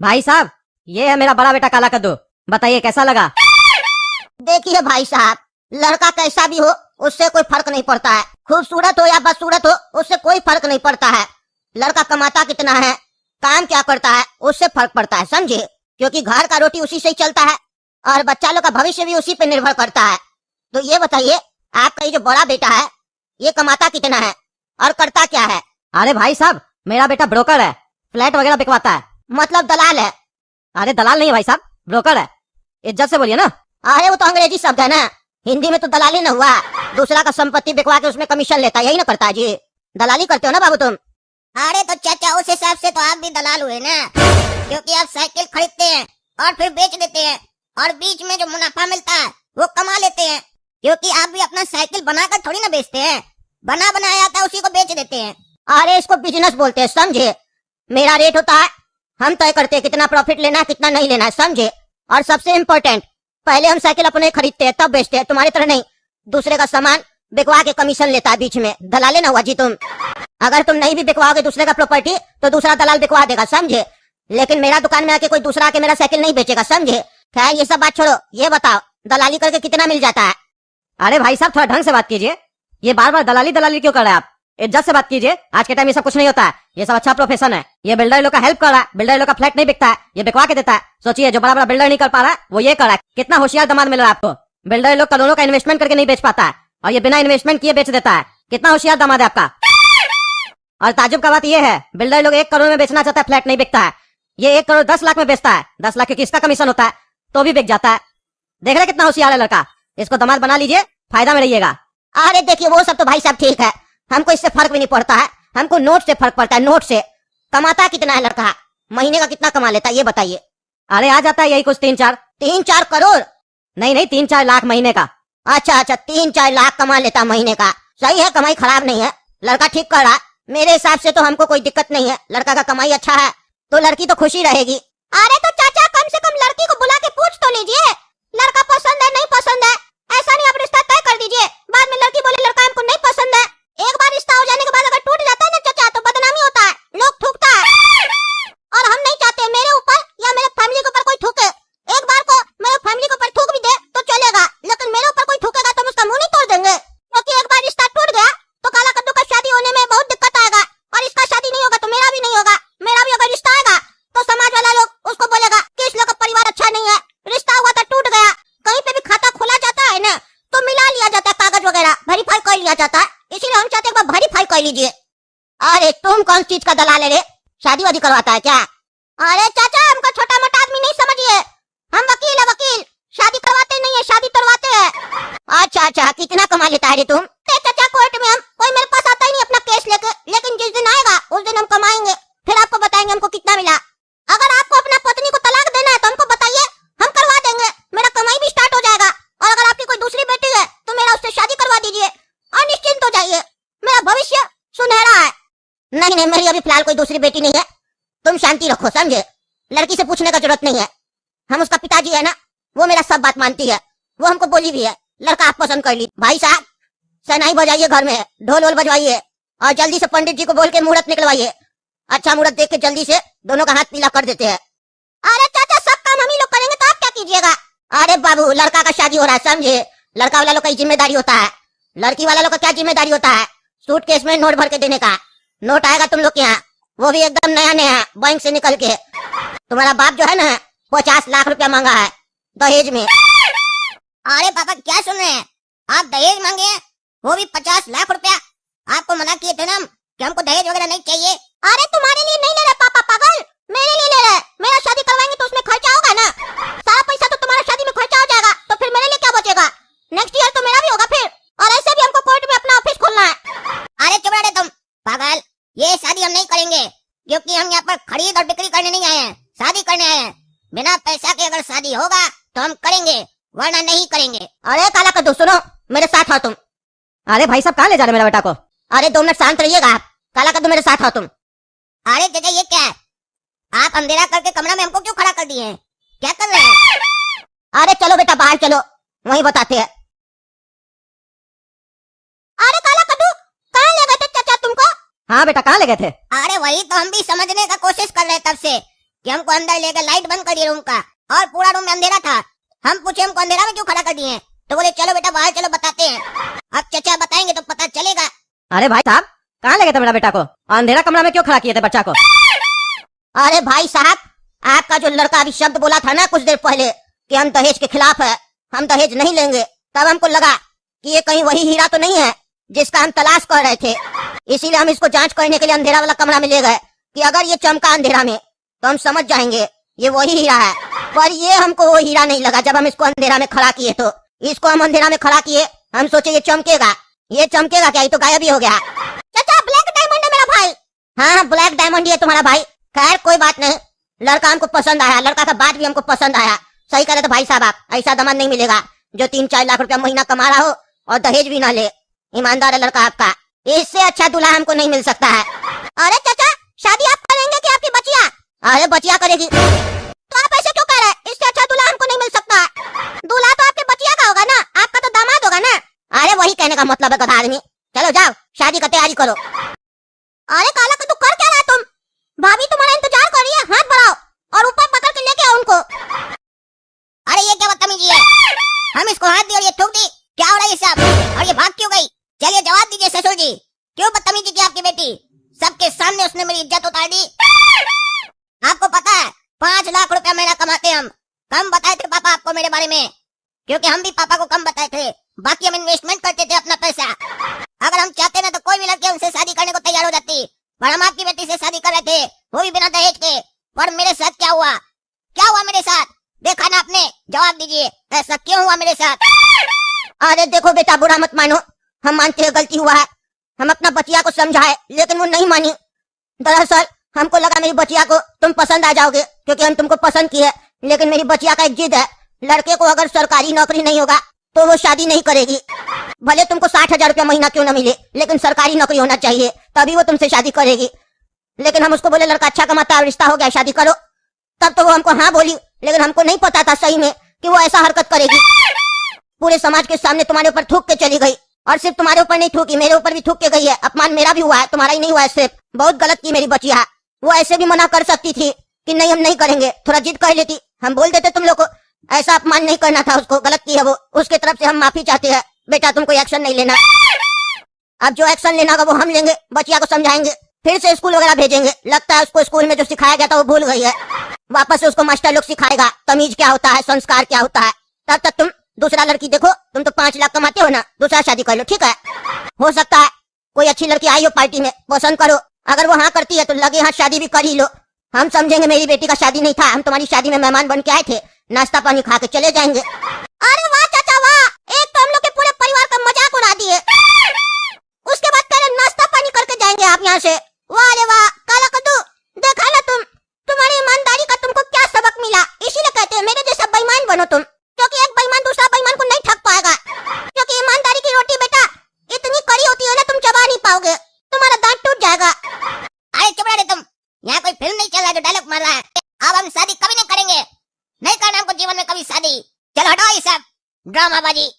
भाई साहब, ये है मेरा बड़ा बेटा काला कद्दू। बताइए कैसा लगा? देखिए भाई साहब, लड़का कैसा भी हो उससे कोई फर्क नहीं पड़ता है। खूबसूरत हो या बदसूरत हो उससे कोई फर्क नहीं पड़ता है। लड़का कमाता कितना है, काम क्या करता है, उससे फर्क पड़ता है, समझे? क्योंकि घर का रोटी उसी से ही चलता है और बच्चा लोग का भविष्य भी उसी पे निर्भर करता है। तो ये बताइए, आपका ये जो बड़ा बेटा है ये कमाता कितना है और करता क्या है? अरे भाई साहब, मेरा बेटा ब्रोकर है, फ्लैट वगैरह बिकवाता है। मतलब दलाल है? अरे दलाल नहीं है भाई साहब, ब्रोकर है। इज्जत से बोलिए ना। अरे वो तो अंग्रेजी शब्द है ना, हिंदी में तो दलाली न हुआ। दूसरा का संपत्ति बिकवा के उसमें कमीशन लेता है, यही ना करता है जी? दलाली करते हो ना बाबू तुम? अरे तो चाचा, उस हिसाब से तो आप भी दलाल हुए ना, क्योंकि आप साइकिल खरीदते हैं और फिर बेच देते हैं और बीच में जो मुनाफा मिलता है वो कमा लेते हैं। क्योंकि आप भी अपना साइकिल बनाकर थोड़ी ना बेचते हैं, बना बनाया आता है उसी को बेच देते हैं। अरे इसको बिजनेस बोलते हैं, समझे? मेरा रेट होता है, हम तय करते हैं कितना प्रॉफिट लेना है कितना नहीं लेना है, समझे? और सबसे इम्पोर्टेंट, पहले हम साइकिल अपने खरीदते हैं तब बेचते हैं, तुम्हारी तरह नहीं दूसरे का सामान बिकवा के कमीशन लेता है बीच में। दलाले ना हुआ जी तुम। अगर तुम नहीं भी बिकवाओगे दूसरे का प्रॉपर्टी तो दूसरा दलाल बिकवा देगा, समझे? लेकिन मेरा दुकान में आके कोई दूसरा आके मेरा साइकिल नहीं बेचेगा, समझे? खैर ये सब बात छोड़ो, ये बताओ दलाली करके कितना मिल जाता है? अरे भाई साहब, थोड़ा ढंग से बात कीजिए। ये बार बार दलाली दलाली क्यों कर रहे हैं आप? इज्जत से बात कीजिए। आज के टाइम ये सब कुछ नहीं होता है, ये सब अच्छा प्रोफेशन है। ये बिल्डर लोग का हेल्प कर रहा है, बिल्डर लोग का फ्लैट नहीं बिकता है, ये बिकवा के देता है। सोचिए, जो बड़ा बड़ा बिल्डर नहीं कर पा रहा है वो ये कर रहा है। कितना होशियार दामाद मिल रहा है आपको। बिल्डर लोग करोड़ों का इन्वेस्टमेंट करके नहीं बेच पाता है और ये बिना इन्वेस्टमेंट किए बेच देता है। कितना होशियार दामाद है आपका। और ताजुब का बात यह है, बिल्डर लोग 1 करोड़ में बेचना चाहता है, फ्लैट नहीं बिकता है। ये 1 करोड़ 10 लाख में बेचता है। 10 लाख क्योंकि इसका कमीशन होता है तो भी बिक जाता है। देख रहे कितना होशियार है लड़का। इसको दामाद बना लीजिए, फायदा में रहिएगा। अरे देखिए वो सब तो भाई साहब ठीक है, हमको इससे फर्क भी नहीं पड़ता है, हमको नोट से फर्क पड़ता है, नोट से। कमाता कितना है लड़का, महीने का कितना कमा लेता है ये बताइए? अरे आ जाता है यही कुछ 3-4। 3-4 करोड़? नहीं, 3-4 लाख महीने का। अच्छा, 3-4 लाख कमा लेता महीने का। सही है, कमाई खराब नहीं है, लड़का ठीक कर रहा। मेरे हिसाब से तो हमको कोई दिक्कत नहीं है, लड़का का कमाई अच्छा है तो लड़की तो खुशी रहेगी। अरे तो चाचा, कम से कम लड़की को बुला के पूछ तो लीजिए, लड़का पसंद है नहीं पसंद है। ऐसा नहीं आप रिश्ता तय कर दीजिए, बाद में लड़की बोले लड़का हमको नहीं पसंद है। एक बार रिश्ता हो जाने के बाद अगर टूट जाता है ना चाचा तो बदनामी होता है, लोग थूकता है। और हम नहीं चाहते मेरे ऊपर या मेरे फैमिली के ऊपर कोई थूके। एक बार को मेरे फैमिली के ऊपर थूक भी दे तो चलेगा, लेकिन मेरे ऊपर कोई थूकेगा तो हम उसका मुंह नहीं तोड़ देंगे। क्योंकि एक बार रिश्ता टूट गया तो काला कद्दू का शादी होने में बहुत दिक्कत आएगा, और इसका शादी नहीं होगा तो मेरा भी नहीं होगा। मेरा भी अगर रिश्ता आएगा तो समाज वाला लोग उसको बोलेगा कि इस लोग का परिवार अच्छा नहीं है, रिश्ता हुआ था टूट गया। कहीं पे भी खाता खोला जाता है ना तो मिला लिया जाता है, कागज वगैरह वेरीफाई कर लिया जाता है, इसीलिए हम चाहते हैं एक बार वेरीफाई कर लीजिए। अरे तुम कौन चीज का दलाल है रे, शादी वादी करवाता है क्या? अरे चाचा, हमको छोटा मोटा आदमी नहीं समझिए, हम वकील है, वकील। शादी करवाते नहीं है, शादी करवाते हैं। अच्छा, कितना कमा लेता है रे तुम? चाचा कोर्ट में हम कोई मेरे पास आता ही नहीं अपना केस लेके, लेकिन जिस दिन आएगा उस दिन हम कमाएंगे, फिर आपको बताएंगे हमको कितना मिला। अगर आपको अपना पत्नी को तलाक देना है तो हमको बताइए, हम करवा देंगे, मेरा कमाई भी स्टार्ट हो जाएगा। और अगर आपकी कोई दूसरी बेटी है तो मेरा उससे शादी करवा दीजिए और निश्चिंत हो जाइए, मेरा भविष्य सुनहरा है। नहीं, मेरी अभी फिलहाल कोई दूसरी बेटी नहीं है, तुम शांति रखो, समझे? लड़की से पूछने का जरूरत नहीं है, हम उसका पिताजी है ना, वो मेरा सब बात मानती है, वो हमको बोली भी है लड़का आप पसंद कर ली। भाई साहब, शहनाई बजाइए, घर में ढोल वोल बजवाइए और जल्दी से पंडित जी को बोल के मुहूर्त निकलवाइए। अच्छा मुहूर्त देख के जल्दी से दोनों का हाथ पीला कर देते हैं। अरे चाचा, सब काम हम ही लोग करेंगे तो आप क्या कीजिएगा? अरे बाबू, लड़का का शादी हो रहा है, समझे? लड़का वाला लोग का जिम्मेदारी होता है, लड़की वाला लोग का क्या जिम्मेदारी होता है? सूटकेस में नोट भर के देने का। नोट आएगा तुम लोग के यहाँ, वो भी एकदम नया नया बैंक से निकल के। तुम्हारा बाप जो है ना 50 लाख रुपया मांगा है दहेज में। अरे पापा, क्या सुन रहे हैं आप? दहेज मांगे हैं, वो भी 50 लाख रुपया? आपको मना किए थे ना कि हमको दहेज वगैरह नहीं चाहिए। अरे तुम्हारे लिए नहीं ले रहे पापा, पागल, मेरे लिए ले रहे। मेरा शादी करवाएंगे तो उसमें खर्चा होगा ना, सारा पैसा तो तुम्हारा शादी में खर्चा हो जाएगा, तो फिर मेरे लिए क्या बचेगा? नेक्स्ट ईयर तो मेरा भी होगा फिर, और ऐसे भी हमको कोर्ट में अपना ऑफिस खोलना है। अरे चुप रहे तुम पागल, ये शादी हम नहीं करेंगे, क्योंकि हम यहाँ पर खरीद और बिक्री करने नहीं आए हैं, शादी करने आए हैं। बिना पैसा के अगर शादी होगा तो हम करेंगे, वरना नहीं करेंगे। अरे काला कद्दू, सुनो, मेरे साथ आओ तुम। अरे भाई साहब, कहाँ ले जा रहे मेरा बेटा को? अरे 2 मिनट शांत रहिएगा आप। काला कद्दू, मेरे साथ आओ तुम। अरे चाचा, ये क्या है? आप अंधेरा करके कमरा में हमको क्यों खड़ा कर दिए हैं? क्या कर रहे हैं? अरे चलो बेटा, बाहर चलो, वहीं बताते हैं। अरे काला कद्दू, कहाँ ले गए थे चाचा तुमको? हाँ बेटा, कहाँ ले गए थे? अरे वही तो हम भी समझने का कोशिश कर रहे तब से। कि हमको अंदर लेकर लाइट बंद करिए रूम का, और पूरा रूम में अंधेरा था। हम पूछे हमको अंधेरा में क्यों खड़ा कर दिए, तो बोले चलो बेटा बाहर चलो बताते हैं। अब चाचा बताएंगे तो पता चलेगा। अरे भाई साहब, कहाँ ले गए थे मेरा बेटा को? अंधेरा कमरा में क्यों खड़ा किए थे बच्चा को? अरे भाई साहब, आपका जो लड़का अभी शब्द बोला था ना कुछ देर पहले कि हम दहेज के खिलाफ है, हम दहेज नहीं लेंगे, तब हमको लगा कि ये कहीं वही हीरा तो नहीं है जिसका हम तलाश कर रहे थे। इसीलिए हम इसको जांच करने के लिए अंधेरा वाला कमरा में ले गए कि अगर ये चमका अंधेरा में तो हम समझ जाएंगे ये वही हीरा है। पर ये हमको वो हीरा नहीं लगा। जब हम इसको अंधेरा में खड़ा किए तो इसको हम अंधेरा में खड़ा किए, हम सोचे ये चमकेगा क्या? ये तो गायब ही हो गया। चाचा ब्लैक डायमंड है मेरा भाई। हाँ, ब्लैक डायमंड ही है तुम्हारा भाई। खैर कोई बात नहीं, लड़का हमको पसंद आया, लड़का का बात भी हमको पसंद आया। सही करे तो भाई साहब, आप ऐसा दामाद नहीं मिलेगा जो 3-4 लाख रुपया महीना कमा रहा हो और दहेज भी ना ले। ईमानदार है लड़का आपका, इससे अच्छा दूल्हा हमको नहीं मिल सकता है। अरे चाचा, शादी आप करेंगे कि आपकी बचिया? अरे बचिया करेगी। तो आप ऐसे क्यों कह रहे हैं? इससे अच्छा दूल्हा हमको नहीं मिल सकता है। दूल्हा तो आपके बचिया का होगा ना, आपका तो दामाद होगा ना। अरे वही कहने का मतलब है गधा आदमी। चलो जाओ शादी का तैयारी करो। अरे काला कद्दू कर क्या रहा है तुम? भाभी तुम्हारा इंतजार कर रही है, हाथ बढ़ाओ और ऊपर पकड़ के लेके आओ उनको। अरे ये क्या बदतमीजी है? हम इसको हाथ दी और ये थूक दी, क्या हो रहा है ये सब? और ये भाग क्यों गई? चलिए जवाब दीजिए ससुर जी, क्यों बदतमीजी की आपकी बेटी? सबके सामने उसने मेरी इज्जत उतार दी। आपको पता है 5 लाख रुपया महीना कमाते हम। कम बताए थे पापा आपको मेरे बारे में, क्योंकि हम भी पापा को कम बताए थे। बाकी हम इन्वेस्टमेंट करते थे अपना पैसा। अगर हम चाहते ना तो कोई भी लड़की हमसे शादी करने को तैयार हो जाती, पर हम आपकी बेटी से शादी कर रहे थे, वो भी बिना दहेज के। पर मेरे साथ क्या हुआ? क्या हुआ मेरे साथ? देखा ना आपने, जवाब दीजिए, ऐसा क्यों हुआ मेरे साथ? अरे देखो बेटा, बुरा मत मानो, हम मानते हैं गलती हुआ है। हम अपना बचिया को समझाए लेकिन वो नहीं मानी। दरअसल हमको लगा मेरी बचिया को तुम पसंद आ जाओगे क्योंकि हम तुमको पसंद किए, लेकिन मेरी बचिया का एक जिद है, लड़के को अगर सरकारी नौकरी नहीं होगा तो वो शादी नहीं करेगी। भले तुमको 60,000 रुपया महीना क्यों न मिले, लेकिन सरकारी नौकरी होना चाहिए, तभी वो तुमसे शादी करेगी। लेकिन हम उसको बोले लड़का अच्छा कमाता है, रिश्ता हो गया, शादी करो। तब तो वो हमको हाँ बोली, लेकिन हमको नहीं पता था सही में कि वो ऐसा हरकत करेगी। पूरे समाज के सामने तुम्हारे ऊपर थूक के चली गई, और सिर्फ तुम्हारे ऊपर नहीं थूकी, मेरे ऊपर भी थूक के गई है। अपमान मेरा भी हुआ है, तुम्हारा ही नहीं हुआ है। सिर्फ बहुत गलत की मेरी बचिया। वो ऐसे भी मना कर सकती थी कि नहीं हम नहीं करेंगे, थोड़ा जिद कर लेती, हम बोल देते तुम लोग को। ऐसा अपमान नहीं करना था उसको, गलत की है वो। उसके तरफ से हम माफी चाहते हैं। बेटा तुम कोई एक्शन नहीं लेना, अब जो एक्शन लेना होगा वो हम लेंगे। बचिया को समझाएंगे, फिर से स्कूल वगैरह भेजेंगे। लगता है उसको स्कूल में जो सिखाया गया था वो भूल गई है। वापस से उसको मास्टर लोग सिखाएगा तमीज क्या होता है, संस्कार क्या होता है। तब तक तुम दूसरा लड़की देखो। तुम तो 5 लाख कमाते हो ना, दूसरा शादी कर लो, ठीक है? हो सकता है कोई अच्छी लड़की आई हो पार्टी में, पसंद करो। अगर वो हाँ करती है तो लगे हाथ शादी भी कर ही लो। हम समझेंगे मेरी बेटी का शादी नहीं था, हम तुम्हारी शादी में मेहमान बन के आए थे, नाश्ता पानी खा के चले जाएंगे। अरे वाह चाचा वाह, एक तो हम लोग के पूरे परिवार का मजाक उड़ा दिए, उसके बाद कह रहे नाश्ता पानी करके जाएंगे आप यहाँ से। वाह रे वाह, काला कद्दू देखा ना तुम्हारी ईमानदारी का तुमको क्या सबक मिला। इसीलिए कहते हैं मेरे जैसा बेईमान बनो तुम, क्योंकि एक बेईमान दूसरा बेईमान को नहीं ठग पाएगा। क्योंकि ईमानदारी की रोटी बेटा इतनी कड़ी होती है ना, तुम चबा नहीं पाओगे, तुम्हारा दांत टूट जाएगा। अरे चुप रहे तुम, यहाँ कोई फिल्म नहीं चल रहा है जो डायलॉग मार रहा है। अब हम शादी कभी नहीं करेंगे, नहीं करना हमको जीवन में कभी शादी। चलो हटाओ ये सब ड्रामाबाजी।